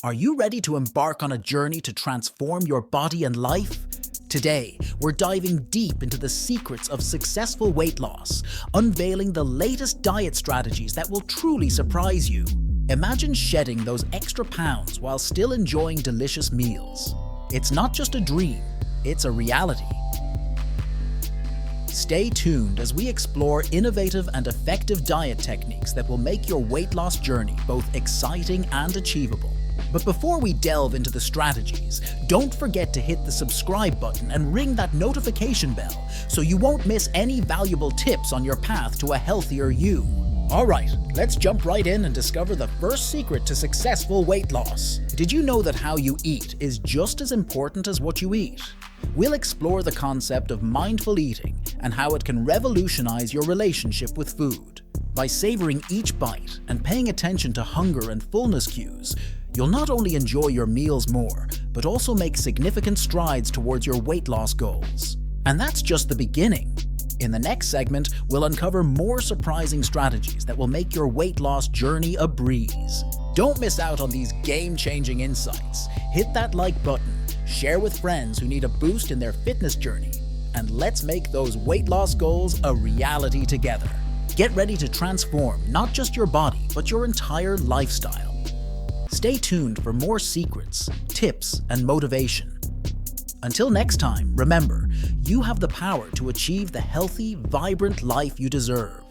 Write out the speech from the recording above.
Are you ready to embark on a journey to transform your body and life? Today, we're diving deep into the secrets of successful weight loss, unveiling the latest diet strategies that will truly surprise you. Imagine shedding those extra pounds while still enjoying delicious meals. It's not just a dream, it's a reality. Stay tuned as we explore innovative and effective diet techniques that will make your weight loss journey both exciting and achievable. But before we delve into the strategies, don't forget to hit the subscribe button and ring that notification bell so you won't miss any valuable tips on your path to a healthier you. Alright, let's jump right in and discover the first secret to successful weight loss. Did you know that how you eat is just as important as what you eat? We'll explore the concept of mindful eating and how it can revolutionize your relationship with food. By savoring each bite and paying attention to hunger and fullness cues, you'll not only enjoy your meals more, but also make significant strides towards your weight loss goals. And that's just the beginning. In the next segment, we'll uncover more surprising strategies that will make your weight loss journey a breeze. Don't miss out on these game-changing insights. Hit that like button, share with friends who need a boost in their fitness journey, and let's make those weight loss goals a reality together. Get ready to transform not just your body, but your entire lifestyle. Stay tuned for more secrets, tips, and motivation. Until next time, remember, you have the power to achieve the healthy, vibrant life you deserve.